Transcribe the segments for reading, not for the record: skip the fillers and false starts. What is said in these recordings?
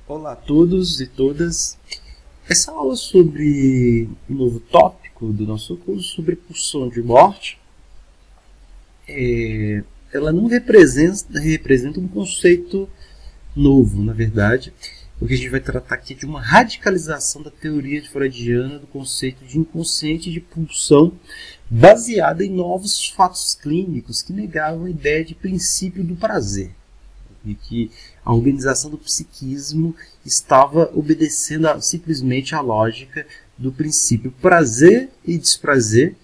Olá a todos e todas. Essa aula sobre um novo tópico do nosso curso sobre pulsão de morte, ela não representa um conceito novo, na verdade, porque a gente vai tratar aqui de uma radicalização da teoria freudiana do conceito de inconsciente de pulsão, baseada em novos fatos clínicos que negavam a ideia de princípio do prazer, e que a organização do psiquismo estava obedecendo simplesmente à lógica do princípio prazer e desprazer,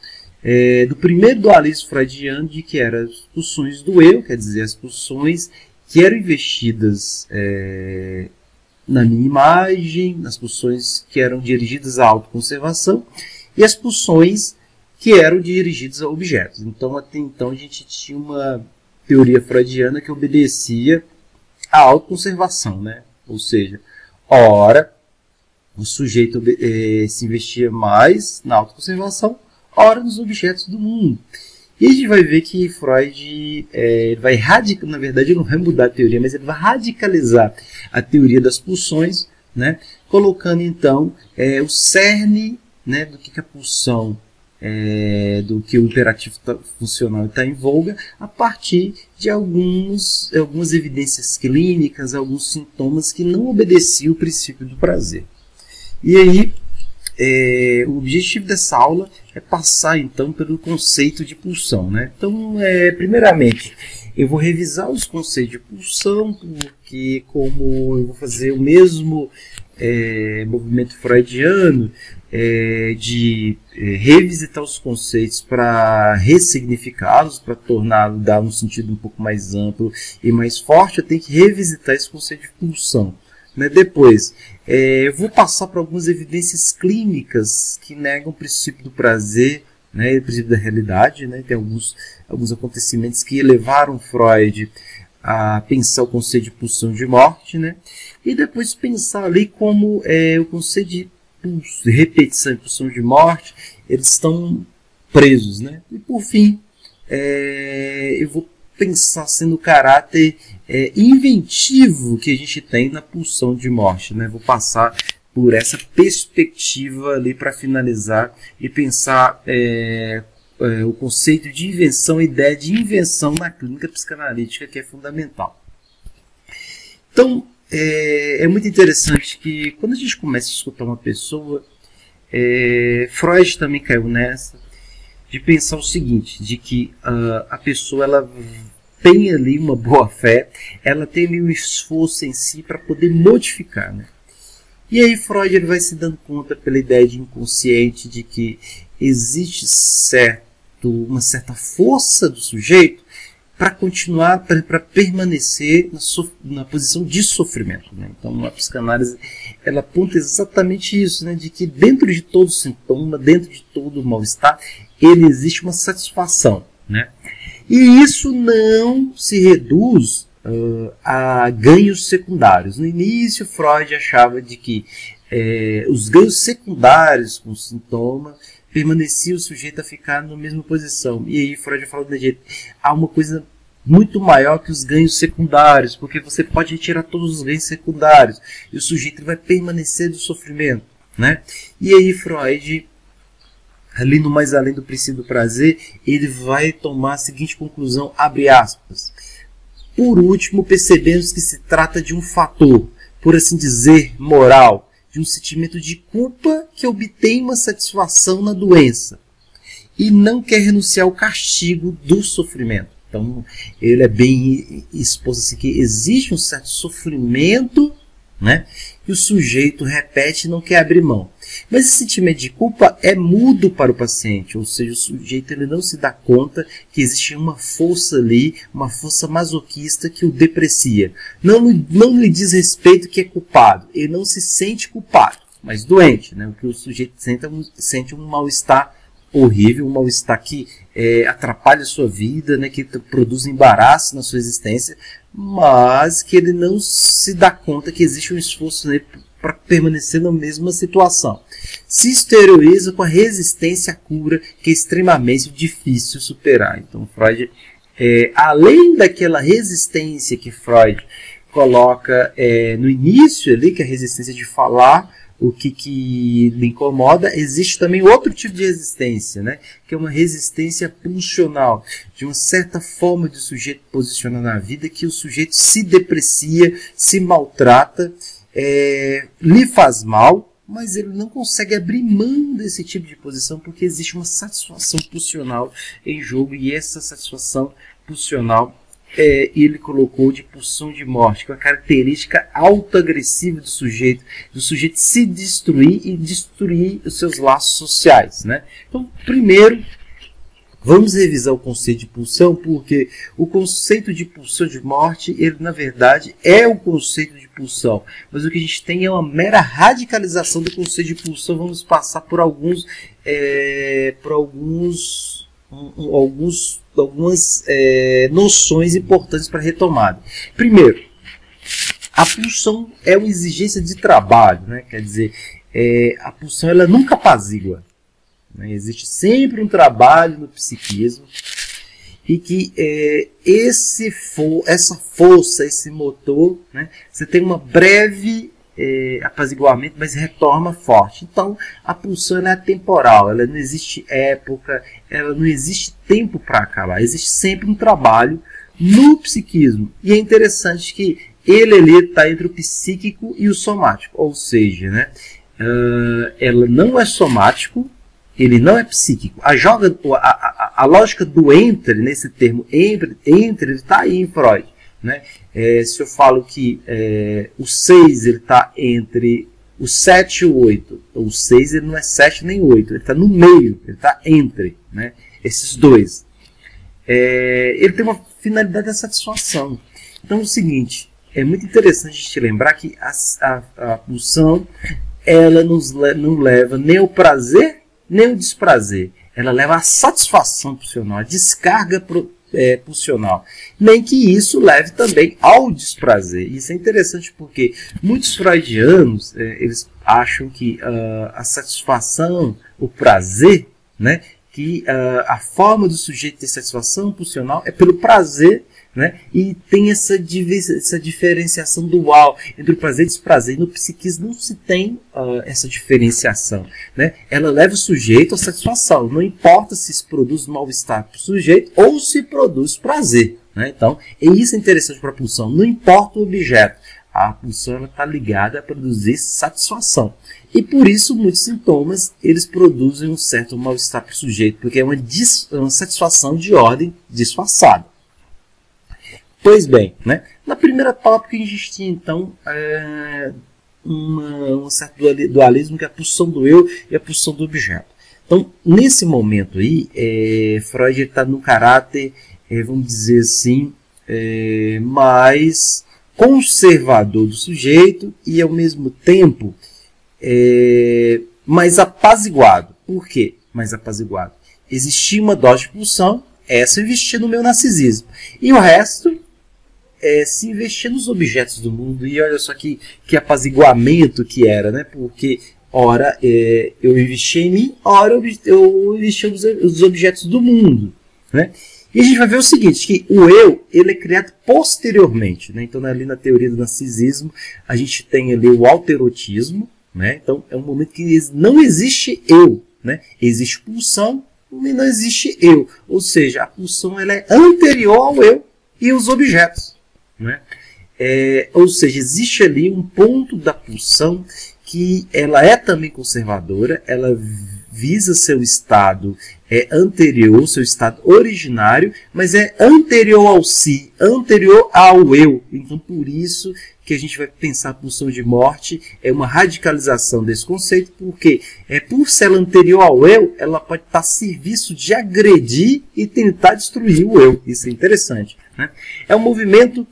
do primeiro dualismo freudiano, de que eram as pulsões do eu, quer dizer, as pulsões que eram investidas na minha imagem, nas pulsões que eram dirigidas à autoconservação e as pulsões que eram dirigidas a objetos. Então, até então, a gente tinha uma teoria freudiana que obedecia à autoconservação, né? Ou seja, ora o sujeito se investia mais na autoconservação, ora nos objetos do mundo. E a gente vai ver que Freud vai na verdade ele não vai mudar a teoria, mas ele vai radicalizar a teoria das pulsões, né? Colocando então o cerne, né, do que a pulsão, do que o imperativo funcional está em voga, a partir de algumas evidências clínicas, alguns sintomas que não obedeciam o princípio do prazer. E aí, o objetivo dessa aula é passar então pelo conceito de pulsão, né? Então, primeiramente, eu vou revisar os conceitos de pulsão, porque como eu vou fazer o mesmo movimento freudiano, de revisitar os conceitos para ressignificá-los, para dar um sentido um pouco mais amplo e mais forte, eu tenho que revisitar esse conceito de pulsão, né? Depois, eu vou passar por algumas evidências clínicas que negam o princípio do prazer, né, o princípio da realidade, né? Tem alguns acontecimentos que levaram Freud a pensar o conceito de pulsão de morte, né? E depois pensar ali como o conceito de repetição e pulsão de morte, eles estão presos, né? E por fim, eu vou pensar sendo o caráter inventivo que a gente tem na pulsão de morte, né? Vou passar por essa perspectiva ali para finalizar e pensar o conceito de invenção, a ideia de invenção na clínica psicanalítica, que é fundamental. Então, é muito interessante que quando a gente começa a escutar uma pessoa, Freud também caiu nessa, de pensar o seguinte, de que a pessoa ela tem ali uma boa fé, ela tem ali um esforço em si para poder modificar, né? E aí Freud ele vai se dando conta pela ideia de inconsciente de que existe uma certa força do sujeito para continuar, para permanecer na posição de sofrimento, né? Então a psicanálise ela aponta exatamente isso, né? De que dentro de todo sintoma, dentro de todo mal-estar, existe uma satisfação, né? E isso não se reduz a ganhos secundários. No início, Freud achava de que os ganhos secundários com o sintoma permanecia o sujeito a ficar na mesma posição. E aí Freud falou de jeito, há uma coisa muito maior que os ganhos secundários, porque você pode retirar todos os ganhos secundários e o sujeito vai permanecer do sofrimento, né? E aí Freud, ali no mais além do princípio do prazer, ele vai tomar a seguinte conclusão, abre aspas: por último, percebemos que se trata de um fator, por assim dizer, moral, de um sentimento de culpa que obtém uma satisfação na doença e não quer renunciar ao castigo do sofrimento. Então, ele é bem exposto assim, que existe um certo sofrimento, né, que o sujeito repete e não quer abrir mão. Mas esse sentimento de culpa é mudo para o paciente, ou seja, o sujeito ele não se dá conta que existe uma força ali, uma força masoquista que o deprecia. Não lhe diz respeito que é culpado, ele não se sente culpado, mas doente, né? O que o sujeito sente um mal-estar horrível, um mal-estar que atrapalha a sua vida, né? Que produz embaraço na sua existência, mas que ele não se dá conta que existe um esforço nele para permanecer na mesma situação. Se exterioriza com a resistência à cura, que é extremamente difícil superar. Então, Freud, além daquela resistência que Freud coloca no início ali, que é a resistência de falar o que lhe incomoda. Existe também outro tipo de resistência, né? Que é uma resistência pulsional, de uma certa forma de sujeito posicionar na vida, que o sujeito se deprecia, se maltrata, lhe faz mal, mas ele não consegue abrir mão desse tipo de posição porque existe uma satisfação pulsional em jogo, e essa satisfação pulsional ele colocou de pulsão de morte, que é uma característica autoagressiva do sujeito se destruir e destruir os seus laços sociais, né? Então, primeiro, vamos revisar o conceito de pulsão, porque o conceito de pulsão de morte, ele na verdade é o conceito de pulsão, mas o que a gente tem é uma mera radicalização do conceito de pulsão. Vamos passar por algumas noções importantes para retomada. Primeiro, a pulsão é uma exigência de trabalho, né? Quer dizer, a pulsão ela nunca apazigua, né? Existe sempre um trabalho no psiquismo, e que essa força, esse motor, né? Você tem uma breve apaziguamento, mas retorna forte. Então, a pulsão ela é atemporal, ela não existe época, ela não existe tempo para acabar, existe sempre um trabalho no psiquismo. E é interessante que ele ali está entre o psíquico e o somático, ou seja, né, ela não é somático, ele não é psíquico. A lógica do entre, nesse termo entre ele está aí em Freud, né? Se eu falo que o 6 está entre o 7 e o 8, o 6 ele não é 7 nem 8, ele está no meio, ele está entre, né, esses dois. Ele tem uma finalidade de satisfação. Então é o seguinte, é muito interessante a gente lembrar que a pulsão ela não leva nem o prazer nem o desprazer, ela leva a satisfação pulsional, a descarga pulsional, nem que isso leve também ao desprazer. Isso é interessante porque muitos freudianos eles acham que a satisfação, o prazer, né, que a forma do sujeito ter satisfação pulsional é pelo prazer, né, e tem essa diferenciação dual entre o prazer e o desprazer. E no psiquismo não se tem essa diferenciação, né? Ela leva o sujeito à satisfação, não importa se se produz mal-estar para o sujeito ou se produz prazer, né? Então, isso é interessante para a pulsão, não importa o objeto, a pulsão está ligada a produzir satisfação. E por isso muitos sintomas eles produzem um certo mal-estar para o sujeito, porque é uma satisfação de ordem disfarçada. Pois bem, né? Na primeira tópica a gente tinha então um certo dualismo, que é a pulsão do eu e a pulsão do objeto. Então, nesse momento aí, Freud está no caráter, vamos dizer assim, mais conservador do sujeito e ao mesmo tempo mais apaziguado. Por quê? Mais apaziguado. Existia uma dose de pulsão, essa eu investia no meu narcisismo. E o resto se investir nos objetos do mundo. E olha só que apaziguamento que era, né? Porque ora eu investia em mim, ora eu investia nos objetos do mundo, né? E a gente vai ver o seguinte, que o eu ele é criado posteriormente, né? Então ali na teoria do narcisismo a gente tem ali o alterotismo, né? Então é um momento que não existe eu, né? Existe pulsão e não existe eu, ou seja, a pulsão ela é anterior ao eu e os objetos, né? Ou seja, existe ali um ponto da pulsão que ela é também conservadora, ela visa seu estado anterior, seu estado originário, mas é anterior ao si, anterior ao eu. Então, por isso que a gente vai pensar a pulsão de morte, é uma radicalização desse conceito, porque por ser ela anterior ao eu, ela pode estar a serviço de agredir e tentar destruir o eu. Isso é interessante, né? É um movimento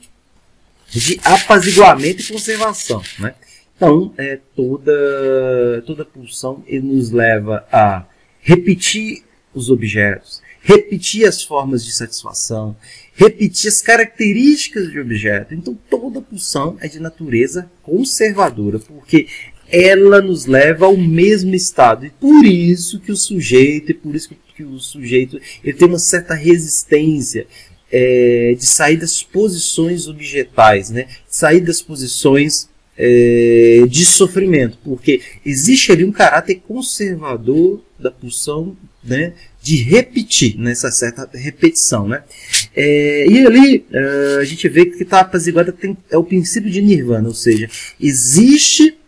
de apaziguamento e conservação, né? Então, toda pulsão ele nos leva a repetir os objetos, repetir as formas de satisfação, repetir as características de objeto. Então, toda pulsão é de natureza conservadora, porque ela nos leva ao mesmo estado. E por isso que o sujeito, ele tem uma certa resistência de sair das posições objetais, né? Sair das posições de sofrimento, porque existe ali um caráter conservador da pulsão, né, de repetir, nessa certa repetição, né? E ali a gente vê que está apaziguada é o princípio de Nirvana, ou seja, existe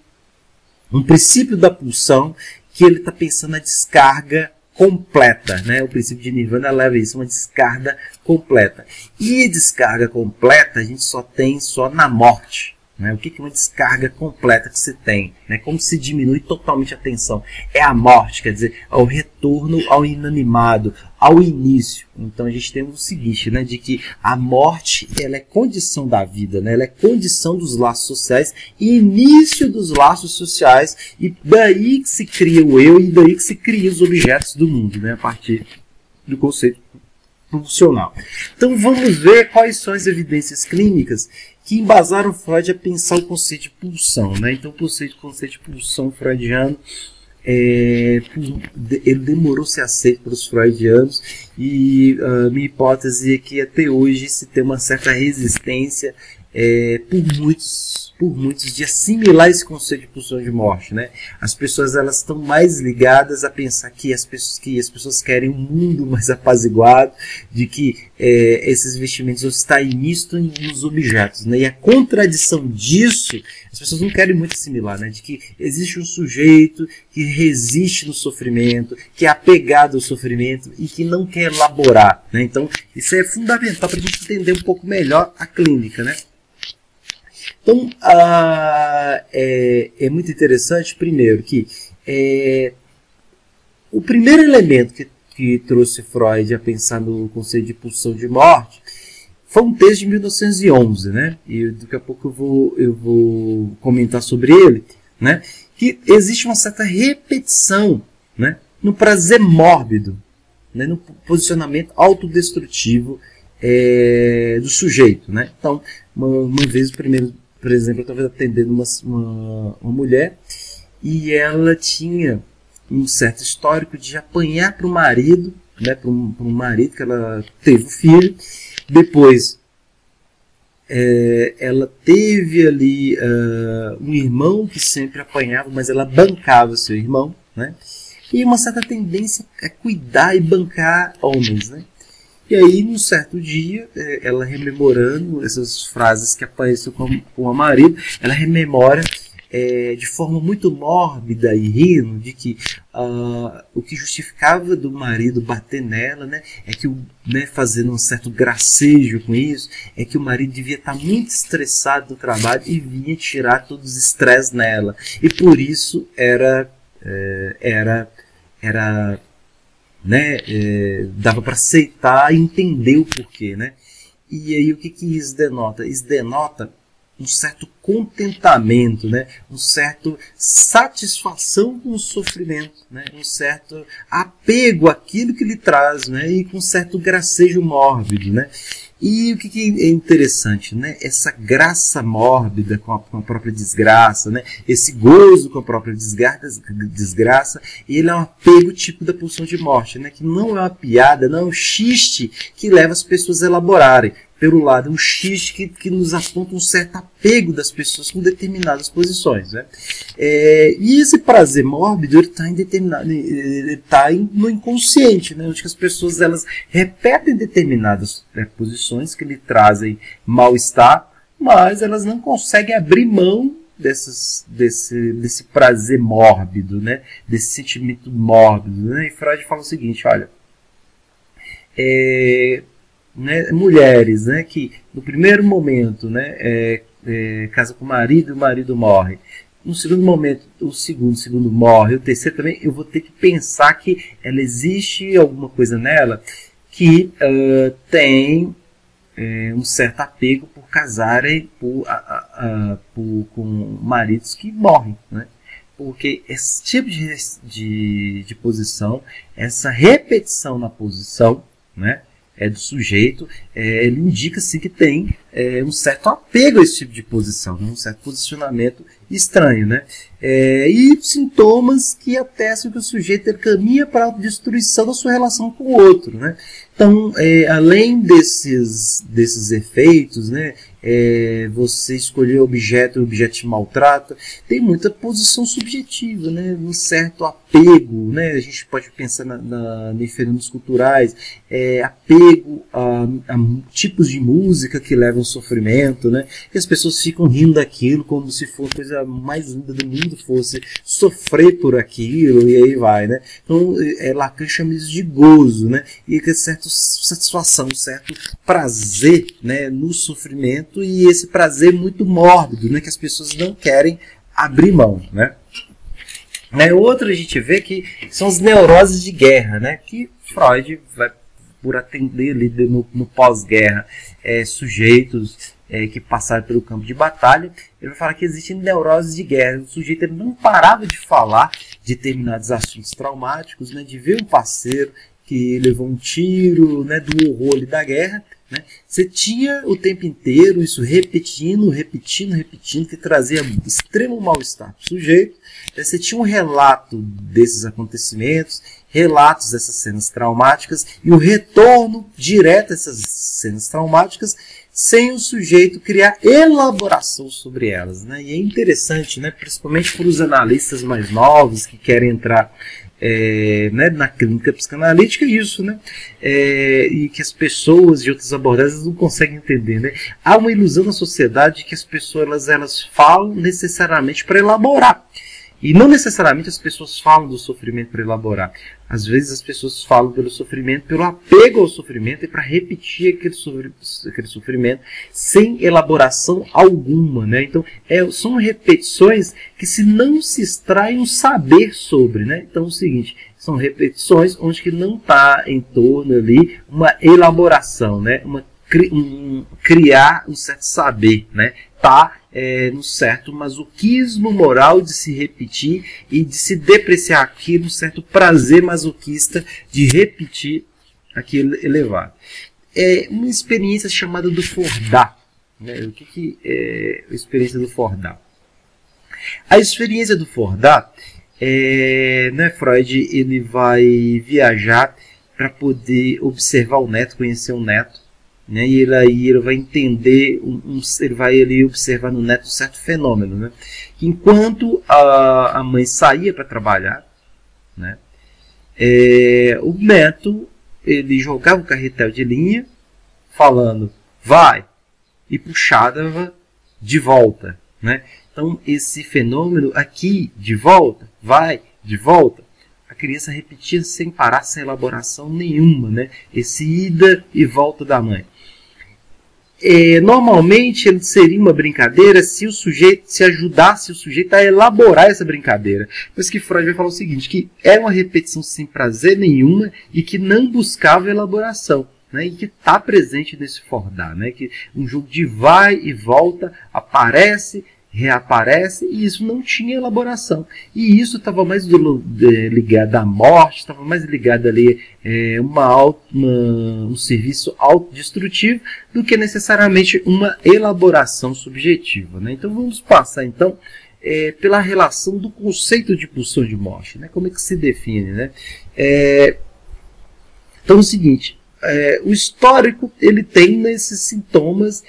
um princípio da pulsão que ele está pensando na descarga completa, né? O princípio de Nirvana leva isso, uma descarga completa. E descarga completa a gente só tem na morte. Né? O que é uma descarga completa que se tem? Né? Como se diminui totalmente a tensão? É a morte, quer dizer, é o retorno ao inanimado, ao início. Então a gente tem o seguinte, né, de que a morte ela é condição da vida, né? Ela é condição dos laços sociais e início dos laços sociais, e daí que se cria o eu e daí que se cria os objetos do mundo, né? A partir do conceito pulsional. Então vamos ver quais são as evidências clínicas que embasaram Freud a pensar o conceito de pulsão, né? Então o conceito de pulsão freudiano ele demorou a ser aceito pelos freudianos, e a minha hipótese é que até hoje se tem uma certa resistência por muitos de assimilar esse conceito de pulsão de morte, né? As pessoas elas estão mais ligadas a pensar que as pessoas querem um mundo mais apaziguado, de que esses investimentos estão nisto nos objetos, né? E a contradição disso, as pessoas não querem muito assimilar, né? De que existe um sujeito que resiste no sofrimento, que é apegado ao sofrimento e que não quer elaborar, né? Então isso é fundamental para a gente entender um pouco melhor a clínica, né? Então, é muito interessante, primeiro, que o primeiro elemento que trouxe Freud a pensar no conceito de pulsão de morte foi um texto de 1911, né? E daqui a pouco eu vou comentar sobre ele, né? Que existe uma certa repetição, né, no prazer mórbido, né, no posicionamento autodestrutivo do sujeito, né? Então, uma vez, por exemplo, eu estava atendendo uma mulher e ela tinha um certo histórico de apanhar para o marido, né, para um marido que ela teve um filho. Depois, ela teve ali um irmão que sempre apanhava, mas ela bancava seu irmão, né? E uma certa tendência a cuidar e bancar homens, né? E aí, num certo dia, ela rememorando essas frases que apareceu com o marido, ela rememora de forma muito mórbida e rindo de que o que justificava do marido bater nela, né, é que, fazendo um certo gracejo com isso, é que o marido devia estar muito estressado do trabalho e vinha tirar todos os estresse nela. E por isso dava para aceitar e entender o porquê, né? E aí o que isso denota? Isso denota um certo contentamento, né? Um certo satisfação com o sofrimento, né? Um certo apego àquilo que lhe traz, né? E com um certo gracejo mórbido, né? E o que é interessante, né? Essa graça mórbida com a própria desgraça, né? Esse gozo com a própria desgraça, ele é um apego tipo da pulsão de morte, né? Que não é uma piada, não é um xiste que leva as pessoas a elaborarem. Pelo lado, um xiste que nos aponta um certo apego das pessoas com determinadas posições, né? E esse prazer mórbido ele está no inconsciente, né? Onde as pessoas elas repetem determinadas posições que lhe trazem mal-estar, mas elas não conseguem abrir mão desse prazer mórbido, né? Desse sentimento mórbido, né? E Freud fala o seguinte, olha, mulheres, né, que no primeiro momento, né, casa com o marido morre. No segundo momento, o segundo morre, o terceiro também, eu vou ter que pensar que ela existe alguma coisa nela que tem um certo apego por casarem com maridos que morrem, né? Porque esse tipo de posição, essa repetição na posição, né, do sujeito, ele indica sim que tem um certo apego a esse tipo de posição, né? Um certo posicionamento estranho, né? E sintomas que atestam que o sujeito ele caminha para a autodestruição da sua relação com o outro, né? Então, além desses efeitos, né, você escolher o objeto te maltrata, tem muita posição subjetiva, né, um certo apego, né, a gente pode pensar em fenômenos culturais, apego a tipos de música que levam ao sofrimento, né, que as pessoas ficam rindo daquilo como se fosse a coisa mais linda do mundo, fosse sofrer por aquilo, e aí vai, né. Então, Lacan chama isso de gozo, né, e que certa satisfação, um certo prazer, né, no sofrimento, e esse prazer muito mórbido, né, que as pessoas não querem abrir mão, né. Outro a gente vê que são as neuroses de guerra, né, que Freud vai por atender ali no pós-guerra sujeitos que passaram pelo campo de batalha. Ele vai falar que existem neuroses de guerra. O sujeito ele não parava de falar de determinados assuntos traumáticos, né, de ver um parceiro que levou um tiro, né, do horror ali da guerra, né? Você tinha o tempo inteiro isso repetindo, que trazia extremo mal-estar para o sujeito. Você tinha um relato desses acontecimentos, relatos dessas cenas traumáticas e o retorno direto a essas cenas traumáticas sem o sujeito criar elaboração sobre elas, né? E é interessante, né, principalmente para os analistas mais novos que querem entrar né, na clínica psicanalítica, isso, né? E que as pessoas de outras abordagens não conseguem entender, né? Há uma ilusão na sociedade que as pessoas elas falam necessariamente para elaborar. E não necessariamente as pessoas falam do sofrimento para elaborar. Às vezes as pessoas falam pelo sofrimento, pelo apego ao sofrimento e para repetir aquele sofrimento sem elaboração alguma, né? Então, são repetições que se não se extrai um saber sobre, né? Então, é o seguinte, são repetições onde que não está em torno ali uma elaboração, né? Criar um certo saber, né? Tá no certo masoquismo moral de se repetir e de se depreciar aquilo, um certo prazer masoquista de repetir aquilo elevado. É uma experiência chamada do Fordá. Né? O que é a experiência do Fordá? A experiência do Fordá, né, Freud ele vai viajar para poder observar o neto, conhecer o neto. Né, e ele vai entender, ele vai ali observar no neto um certo fenômeno, né? Enquanto a mãe saía para trabalhar, né, o neto ele jogava o carretel de linha, falando vai, e puxava de volta, né? Então esse fenômeno aqui de volta, vai, de volta, a criança repetia sem parar, sem elaboração nenhuma, né? Esse ida e volta da mãe. Normalmente ele seria uma brincadeira se ajudasse o sujeito a elaborar essa brincadeira. Mas que Freud vai falar o seguinte, que é uma repetição sem prazer nenhuma e que não buscava elaboração, né, e que está presente nesse Fordá, né, que um jogo de vai e volta, aparece, reaparece, e isso não tinha elaboração. E isso estava mais ligado à morte, estava mais ligado ali um serviço autodestrutivo do que necessariamente uma elaboração subjetiva, né? Então vamos passar então pela relação do conceito de pulsão de morte, né? Como é que se define, né? Então é o seguinte, o histórico ele tem esses sintomas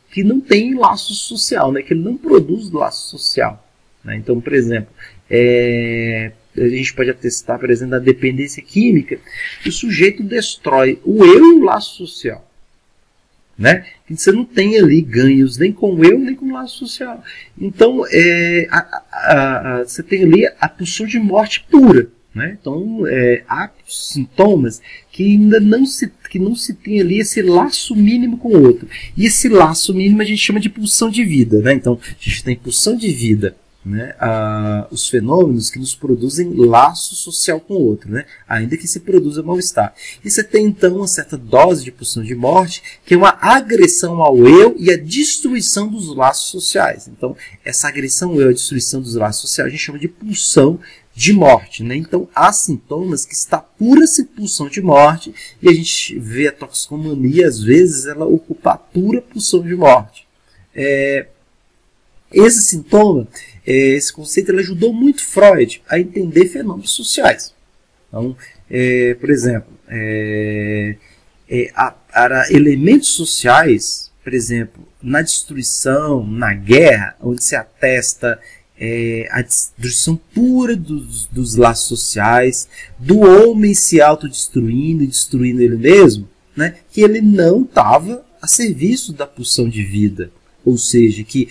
que não tem laço social, né? Que ele não produz laço social, né? Então, por exemplo, a gente pode atestar, por exemplo, da dependência química, que o sujeito destrói o eu e o laço social, né? Que você não tem ali ganhos nem com o eu nem com o laço social. Então, você tem ali a pulsão de morte pura, né? Então, há sintomas que ainda não se tem ali esse laço mínimo com o outro. E esse laço mínimo a gente chama de pulsão de vida, né? Então, a gente tem pulsão de vida, né, os fenômenos que nos produzem laço social com o outro, né, ainda que se produza mal-estar. E você tem, então, uma certa dose de pulsão de morte, que é uma agressão ao eu e a destruição dos laços sociais. Então, essa agressão ao eu e a destruição dos laços sociais a gente chama de pulsão de morte, né? Então, há sintomas que está pura pulsão de morte, e a gente vê a toxicomania, às vezes, ela ocupa a pura pulsão de morte. Esse sintoma, esse conceito, ele ajudou muito Freud a entender fenômenos sociais. Então, por exemplo, elementos sociais, por exemplo, na destruição, na guerra, onde se atesta a destruição pura dos laços sociais, do homem se autodestruindo e destruindo ele mesmo, né, que ele não estava a serviço da pulsão de vida. Ou seja, que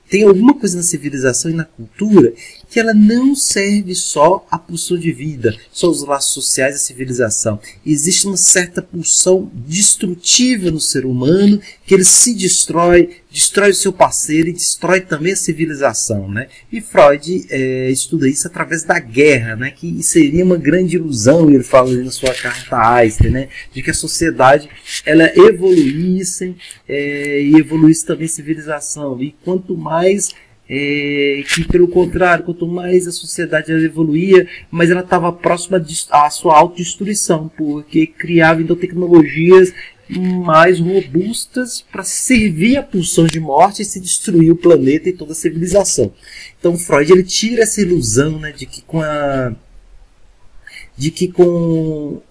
tem alguma coisa na civilização e na cultura que ela não serve só a pulsão de vida, só os laços sociais da civilização. Existe uma certa pulsão destrutiva no ser humano, que ele se destrói o seu parceiro e destrói também a civilização, né? E Freud estuda isso através da guerra, né? Que seria uma grande ilusão, ele fala ali na sua carta a Einstein, né? De que a sociedade ela evoluísse e evoluísse também a civilização. E quanto mais que, pelo contrário, quanto mais a sociedade ela evoluía, mais ela estava próxima à sua autodestruição, porque criava então tecnologias mais robustas para servir a pulsão de morte e se destruir o planeta e toda a civilização. Então Freud ele tira essa ilusão, né, de que com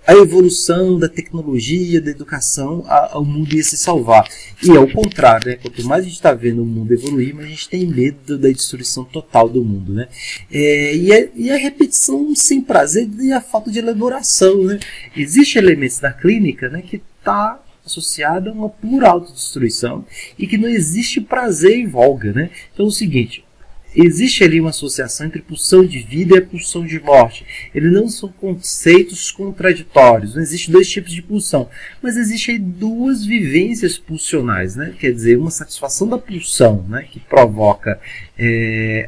a evolução da tecnologia, da educação, o mundo ia se salvar. E é o contrário, né? Quanto mais a gente está vendo o mundo evoluir, mais a gente tem medo da destruição total do mundo, né? E a repetição sem prazer e a falta de elaboração, né? Existem elementos da clínica, né, que está associada a uma pura autodestruição e que não existe prazer em voga, né? Então é o seguinte, existe ali uma associação entre pulsão de vida e pulsão de morte. Eles não são conceitos contraditórios, não existem dois tipos de pulsão, mas existem duas vivências pulsionais, né? Quer dizer, uma satisfação da pulsão, né, que provoca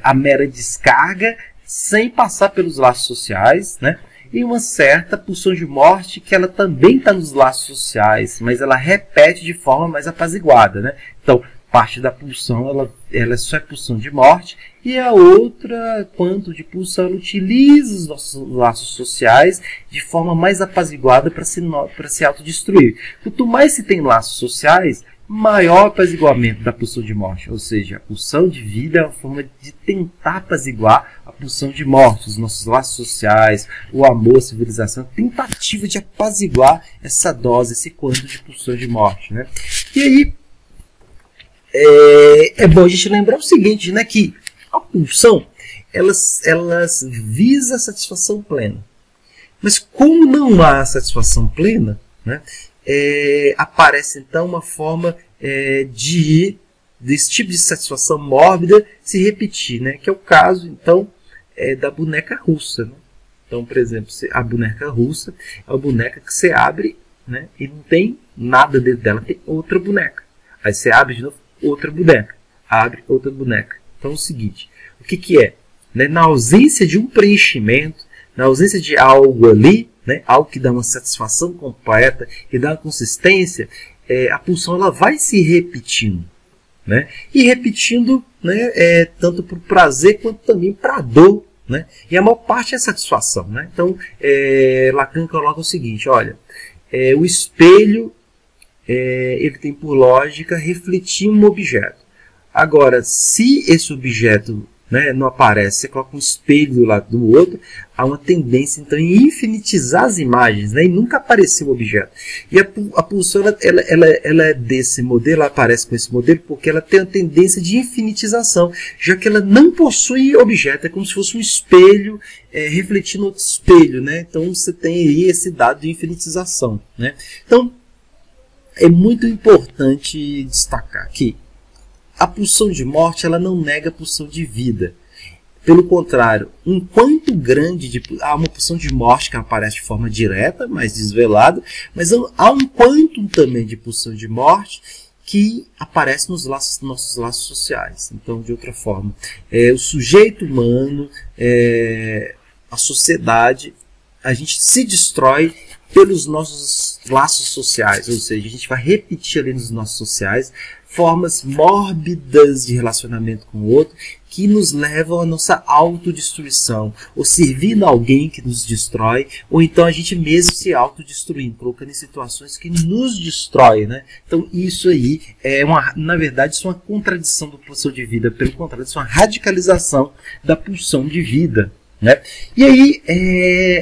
a mera descarga sem passar pelos laços sociais, né? E uma certa pulsão de morte que ela também está nos laços sociais, mas ela repete de forma mais apaziguada, né? Então, parte da pulsão ela só é pulsão de morte, e a outra, quanto de pulsão, ela utiliza os nossos laços sociais de forma mais apaziguada para se autodestruir. Quanto mais se tem laços sociais, maior apaziguamento da pulsão de morte. Ou seja, a pulsão de vida é uma forma de tentar apaziguar a pulsão de morte, os nossos laços sociais, o amor, a civilização, tentativa de apaziguar essa dose, esse quanto de pulsão de morte, né? E aí, é bom a gente lembrar o seguinte, né, que a pulsão, elas visa a satisfação plena. Mas como não há satisfação plena, né, aparece então uma forma desse tipo de satisfação mórbida se repetir, né, que é o caso então da boneca russa, né? Então, por exemplo, a boneca russa é uma boneca que você abre, né, e não tem nada dentro dela, tem outra boneca. Aí você abre de novo, outra boneca, abre outra boneca. Então é o seguinte, o que é? Né, na ausência de um preenchimento, na ausência de algo ali, né, algo que dá uma satisfação completa e dá uma consistência, a pulsão ela vai se repetindo, né, e repetindo, né, tanto para o prazer quanto também para a dor, né, e a maior parte é a satisfação, né? Então Lacan coloca o seguinte, olha, o espelho ele tem por lógica refletir um objeto. Agora, se esse objeto, né, não aparece, você coloca um espelho do lado do outro, há uma tendência então em infinitizar as imagens, né, e nunca aparecer o objeto. E a pulsão ela é desse modelo, ela aparece com esse modelo porque ela tem a tendência de infinitização, já que ela não possui objeto, é como se fosse um espelho refletindo outro espelho, né? Então você tem aí esse dado de infinitização, né? Então é muito importante destacar que a pulsão de morte ela não nega a pulsão de vida. Pelo contrário, enquanto grande há uma pulsão de morte que aparece de forma direta, mais desvelada, mas há um quantum também de pulsão de morte que aparece nos nossos laços sociais. Então, de outra forma, o sujeito humano, a sociedade, a gente se destrói pelos nossos laços sociais, ou seja, a gente vai repetir ali nos nossos sociais formas mórbidas de relacionamento com o outro que nos levam à nossa autodestruição, ou servindo a alguém que nos destrói, ou então a gente mesmo se autodestruindo, colocando em situações que nos destrói, né? Então isso aí na verdade, isso é uma contradição da pulsão de vida, pelo contrário, isso é uma radicalização da pulsão de vida, né? E aí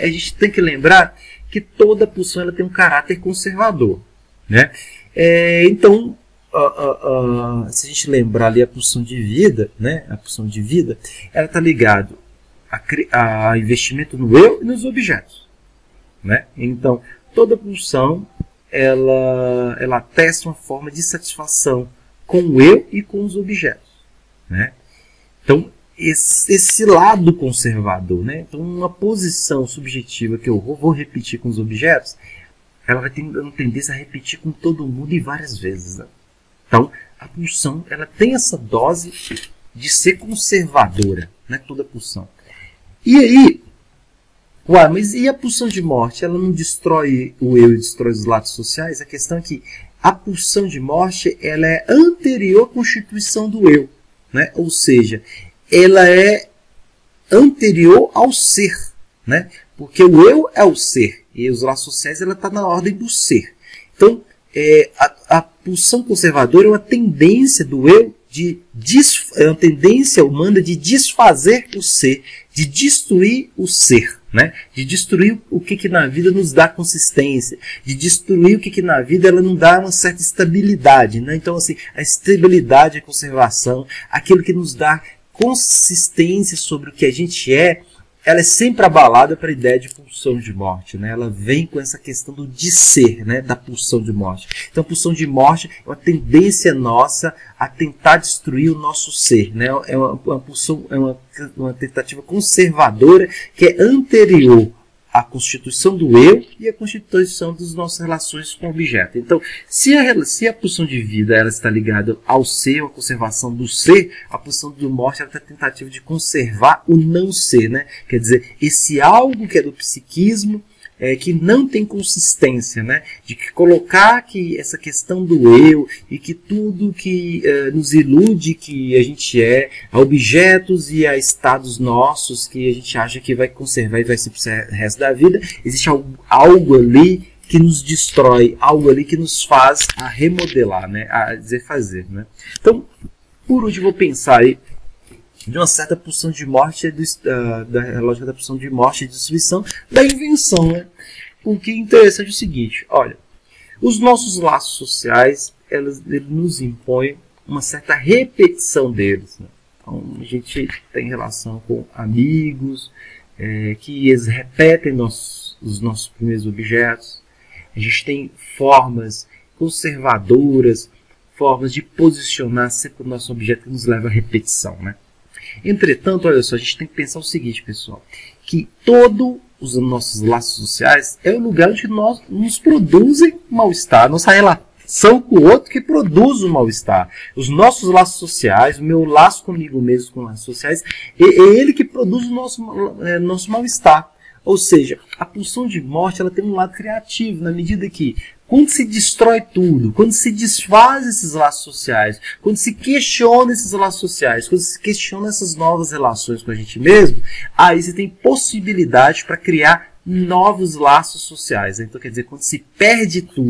a gente tem que lembrar que toda pulsão ela tem um caráter conservador, né? Então, se a gente lembrar ali a pulsão de vida, né? A pulsão de vida, ela está ligada a investimento no eu e nos objetos, né? Então, toda pulsão ela atesta uma forma de satisfação com o eu e com os objetos, né? Então, esse lado conservador, né? Então, uma posição subjetiva que eu vou repetir com os objetos, ela vai ter uma tendência a repetir com todo mundo e várias vezes, né? Então, a pulsão ela tem essa dose de ser conservadora, né? Toda pulsão. E aí, mas e a pulsão de morte? Ela não destrói o eu e destrói os lados sociais? A questão é que a pulsão de morte ela é anterior à constituição do eu, né? Ou seja, ela é anterior ao ser, né? Porque o eu é o ser e os laços sociais ela está na ordem do ser. Então, a pulsão conservadora é uma tendência do eu é uma tendência humana de desfazer o ser, de destruir o ser, né? De destruir o que na vida nos dá consistência, de destruir o que na vida ela não dá uma certa estabilidade, né? Então, assim, a estabilidade, a conservação, aquilo que nos dá consistência sobre o que a gente ela é sempre abalada para a ideia de pulsão de morte, né? Ela vem com essa questão do de ser, né? Da pulsão de morte. Então, a pulsão de morte é uma tendência nossa a tentar destruir o nosso ser, né? É uma pulsão, uma tentativa conservadora que é anterior à constituição do eu e à constituição das nossas relações com o objeto. Então, se a pulsão de vida ela está ligada ao ser, à conservação do ser, a pulsão de morte ela está tentativa de conservar o não ser, né? Quer dizer, esse algo que é do psiquismo, que não tem consistência, né? De que colocar que essa questão do eu e que tudo que nos ilude que a gente a objetos e a estados nossos que a gente acha que vai conservar e vai ser pro resto da vida, existe algo ali que nos destrói, algo ali que nos faz a remodelar, né? A desfazer, né? Então, por último, vou pensar aí de uma certa pulsão de morte, da lógica da pulsão de morte e de destruição, da invenção, né? O que é interessante é o seguinte, olha, os nossos laços sociais, eles nos impõem uma certa repetição deles, né? Então, a gente tem relação com amigos, que eles repetem os nossos primeiros objetos, a gente tem formas conservadoras, formas de posicionar sempre o nosso objeto que nos leva à repetição, né? Entretanto, olha só, a gente tem que pensar o seguinte, pessoal, que todos os nossos laços sociais é o lugar onde nós nos produzem mal-estar, nossa relação com o outro que produz o mal-estar. Os nossos laços sociais, o meu laço comigo mesmo com laços sociais, é ele que produz o nosso mal-estar. Ou seja, a pulsão de morte ela tem um lado criativo, na medida que quando se destrói tudo, quando se desfaz esses laços sociais, quando se questiona esses laços sociais, quando se questiona essas novas relações com a gente mesmo, aí você tem possibilidade para criar novos laços sociais. Então, quer dizer, quando se perde tudo,